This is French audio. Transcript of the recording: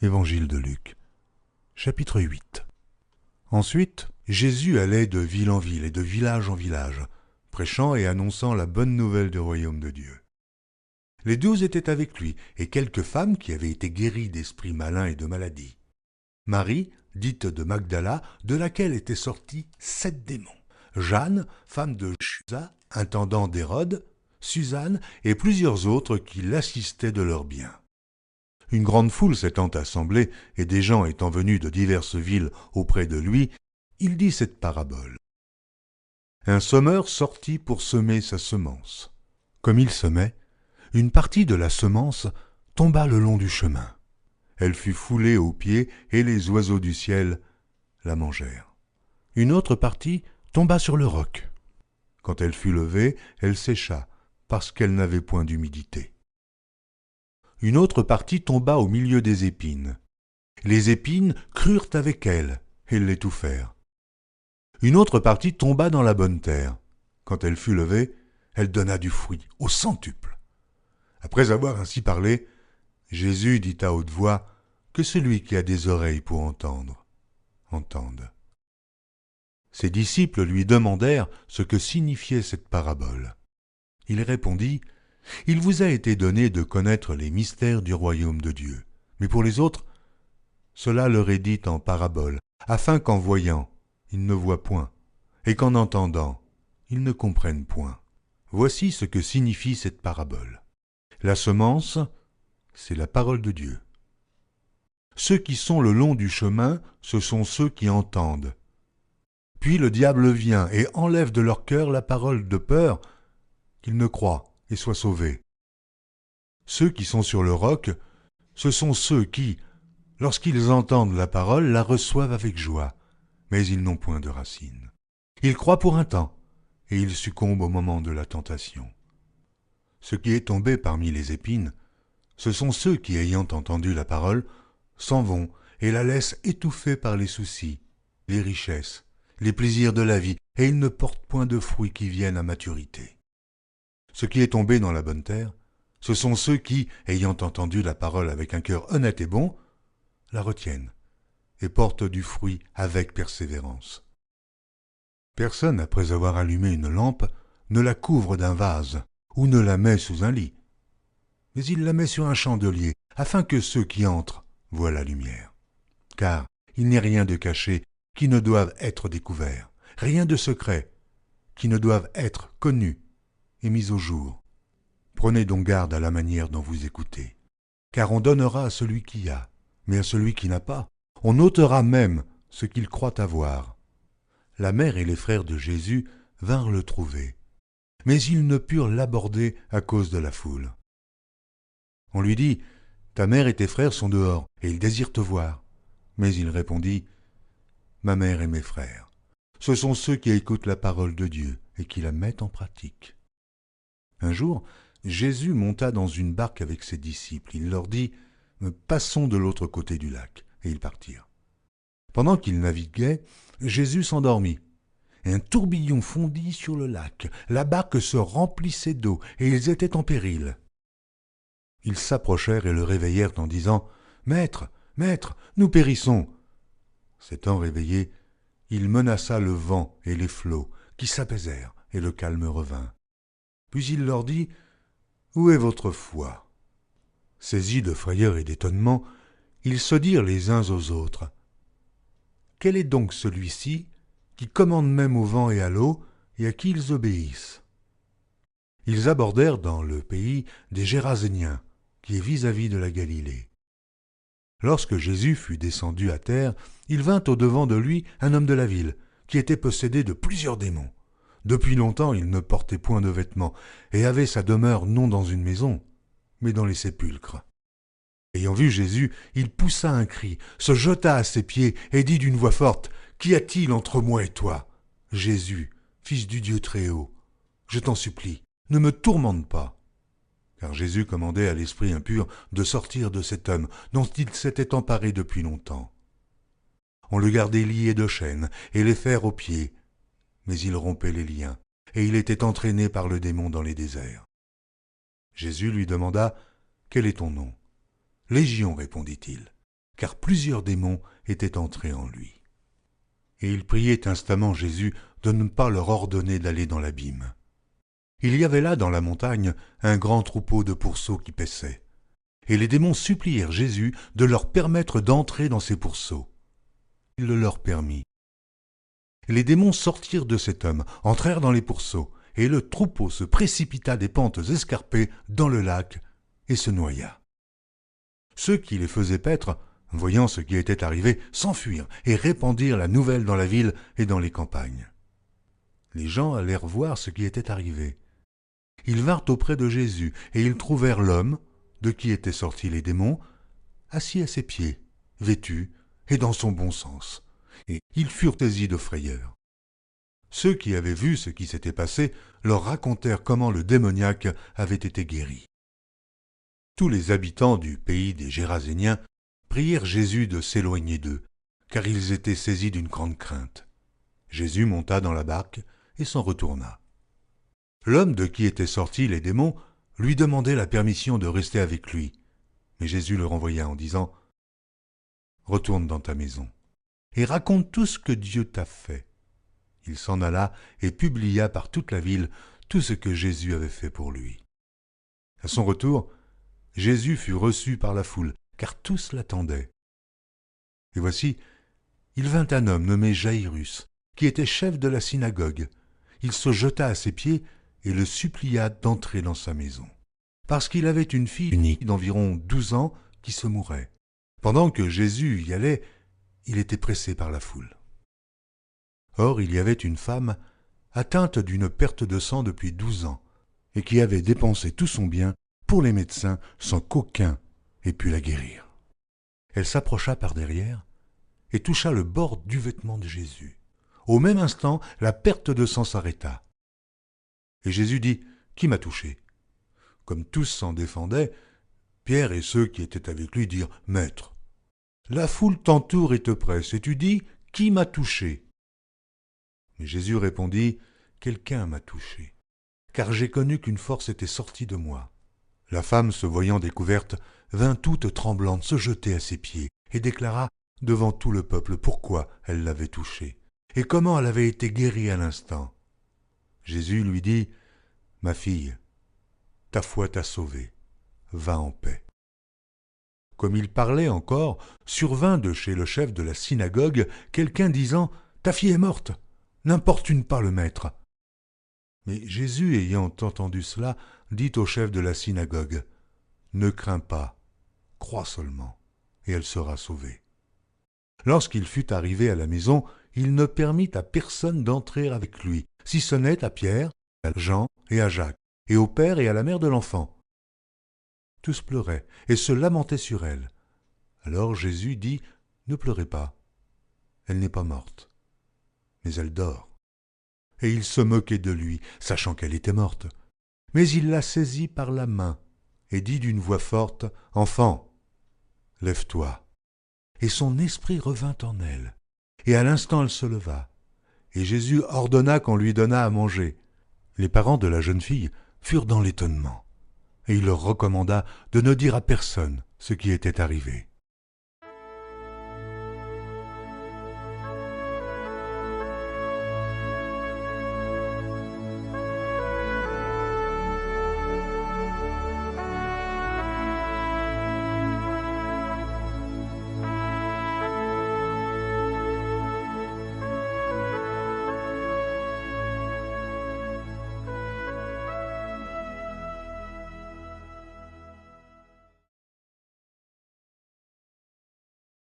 Évangile de Luc, chapitre 8. Ensuite, Jésus allait de ville en ville et de village en village, prêchant et annonçant la bonne nouvelle du royaume de Dieu. Les 12 étaient avec lui, et quelques femmes qui avaient été guéries d'esprits malins et de maladies. Marie, dite de Magdala, de laquelle étaient sortis 7 démons. Jeanne, femme de Chuza, intendant d'Hérode, Suzanne et plusieurs autres qui l'assistaient de leurs biens. Une grande foule s'étant assemblée et des gens étant venus de diverses villes auprès de lui, il dit cette parabole. Un semeur sortit pour semer sa semence. Comme il semait, une partie de la semence tomba le long du chemin. Elle fut foulée aux pieds et les oiseaux du ciel la mangèrent. Une autre partie tomba sur le roc. Quand elle fut levée, elle sécha, parce qu'elle n'avait point d'humidité. Une autre partie tomba au milieu des épines. Les épines crurent avec elle et l'étouffèrent. Une autre partie tomba dans la bonne terre. Quand elle fut levée, elle donna du fruit au centuple. Après avoir ainsi parlé, Jésus dit à haute voix que celui qui a des oreilles pour entendre, entende. Ses disciples lui demandèrent ce que signifiait cette parabole. Il répondit « Il vous a été donné de connaître les mystères du royaume de Dieu, mais pour les autres, cela leur est dit en parabole, afin qu'en voyant, ils ne voient point, et qu'en entendant, ils ne comprennent point. Voici ce que signifie cette parabole. La semence, c'est la parole de Dieu. Ceux qui sont le long du chemin, ce sont ceux qui entendent. Puis le diable vient et enlève de leur cœur la parole de peur qu'ils ne croient et soient sauvés. Ceux qui sont sur le roc, ce sont ceux qui, lorsqu'ils entendent la parole, la reçoivent avec joie, mais ils n'ont point de racines. Ils croient pour un temps, et ils succombent au moment de la tentation. Ce qui est tombé parmi les épines, ce sont ceux qui, ayant entendu la parole, s'en vont et la laissent étouffée par les soucis, les richesses, les plaisirs de la vie, et ils ne portent point de fruits qui viennent à maturité. Ce qui est tombé dans la bonne terre, ce sont ceux qui, ayant entendu la parole avec un cœur honnête et bon, la retiennent et portent du fruit avec persévérance. Personne, après avoir allumé une lampe, ne la couvre d'un vase ou ne la met sous un lit, mais il la met sur un chandelier, afin que ceux qui entrent voient la lumière. Car il n'est rien de caché qui ne doive être découvert, rien de secret qui ne doive être connu et mis au jour. Prenez donc garde à la manière dont vous écoutez, car on donnera à celui qui a, mais à celui qui n'a pas, on ôtera même ce qu'il croit avoir. La mère et les frères de Jésus vinrent le trouver, mais ils ne purent l'aborder à cause de la foule. On lui dit, « Ta mère et tes frères sont dehors, et ils désirent te voir. » Mais il répondit, « Ma mère et mes frères, ce sont ceux qui écoutent la parole de Dieu et qui la mettent en pratique. » Un jour, Jésus monta dans une barque avec ses disciples. Il leur dit, « Passons de l'autre côté du lac. » Et ils partirent. Pendant qu'ils naviguaient, Jésus s'endormit. Un tourbillon fondit sur le lac. La barque se remplissait d'eau et ils étaient en péril. Ils s'approchèrent et le réveillèrent en disant, « Maître, Maître, nous périssons !» S'étant réveillé, il menaça le vent et les flots, qui s'apaisèrent, et le calme revint. Puis il leur dit, « Où est votre foi ?» Saisis de frayeur et d'étonnement, ils se dirent les uns aux autres, « Quel est donc celui-ci qui commande même au vent et à l'eau, et à qui ils obéissent ?» Ils abordèrent dans le pays des Géraséniens, qui est vis-à-vis de la Galilée. Lorsque Jésus fut descendu à terre, il vint au-devant de lui un homme de la ville, qui était possédé de plusieurs démons. Depuis longtemps, il ne portait point de vêtements, et avait sa demeure non dans une maison, mais dans les sépulcres. Ayant vu Jésus, il poussa un cri, se jeta à ses pieds, et dit d'une voix forte, « Qu'y a-t-il entre moi et toi, Jésus, Fils du Dieu Très-Haut? Je t'en supplie, ne me tourmente pas. » Car Jésus commandait à l'esprit impur de sortir de cet homme dont il s'était emparé depuis longtemps. On le gardait lié de chaînes et les fers aux pieds, mais il rompait les liens, et il était entraîné par le démon dans les déserts. Jésus lui demanda, « Quel est ton nom ?» « Légion, répondit-il, car plusieurs démons étaient entrés en lui. Et il priait instamment Jésus de ne pas leur ordonner d'aller dans l'abîme. Il y avait là, dans la montagne, un grand troupeau de pourceaux qui paissaient. Et les démons supplièrent Jésus de leur permettre d'entrer dans ces pourceaux. Il le leur permit. Les démons sortirent de cet homme, entrèrent dans les pourceaux, et le troupeau se précipita des pentes escarpées dans le lac et se noya. Ceux qui les faisaient paître, voyant ce qui était arrivé, s'enfuirent et répandirent la nouvelle dans la ville et dans les campagnes. Les gens allèrent voir ce qui était arrivé. Ils vinrent auprès de Jésus, et ils trouvèrent l'homme, de qui étaient sortis les démons, assis à ses pieds, vêtu et dans son bon sens, et ils furent saisis de frayeur. Ceux qui avaient vu ce qui s'était passé leur racontèrent comment le démoniaque avait été guéri. Tous les habitants du pays des Géraséniens prièrent Jésus de s'éloigner d'eux, car ils étaient saisis d'une grande crainte. Jésus monta dans la barque et s'en retourna. L'homme de qui étaient sortis les démons lui demandait la permission de rester avec lui, mais Jésus le renvoya en disant « Retourne dans ta maison et raconte tout ce que Dieu t'a fait. » Il s'en alla et publia par toute la ville tout ce que Jésus avait fait pour lui. À son retour, Jésus fut reçu par la foule, car tous l'attendaient. Et voici, il vint un homme nommé Jaïrus, qui était chef de la synagogue. Il se jeta à ses pieds et le supplia d'entrer dans sa maison, parce qu'il avait une fille unique d'environ 12 ans qui se mourait. Pendant que Jésus y allait, il était pressé par la foule. Or, il y avait une femme atteinte d'une perte de sang depuis 12 ans, et qui avait dépensé tout son bien pour les médecins sans qu'aucun ait pu la guérir. Elle s'approcha par derrière et toucha le bord du vêtement de Jésus. Au même instant, la perte de sang s'arrêta. Et Jésus dit « Qui m'a touché ?» Comme tous s'en défendaient, Pierre et ceux qui étaient avec lui dirent « Maître, la foule t'entoure et te presse, et tu dis « Qui m'a touché ?» Mais Jésus répondit « Quelqu'un m'a touché, car j'ai connu qu'une force était sortie de moi. » La femme, se voyant découverte, vint toute tremblante se jeter à ses pieds et déclara devant tout le peuple pourquoi elle l'avait touché et comment elle avait été guérie à l'instant. Jésus lui dit « Ma fille, ta foi t'a sauvée, va en paix. » Comme il parlait encore, survint de chez le chef de la synagogue quelqu'un disant « Ta fille est morte, n'importune pas le maître. » Mais Jésus, ayant entendu cela, dit au chef de la synagogue « Ne crains pas, crois seulement, et elle sera sauvée. » Lorsqu'il fut arrivé à la maison, il ne permit à personne d'entrer avec lui, si ce n'est à Pierre, à Jean et à Jacques, et au père et à la mère de l'enfant. Tous pleuraient et se lamentaient sur elle. Alors Jésus dit « Ne pleurez pas, elle n'est pas morte, mais elle dort. » Et il se moquait de lui, sachant qu'elle était morte. Mais il la saisit par la main et dit d'une voix forte « Enfant, lève-toi. » Et son esprit revint en elle. Et à l'instant elle se leva. Et Jésus ordonna qu'on lui donnât à manger. Les parents de la jeune fille furent dans l'étonnement. Et il leur recommanda de ne dire à personne ce qui était arrivé.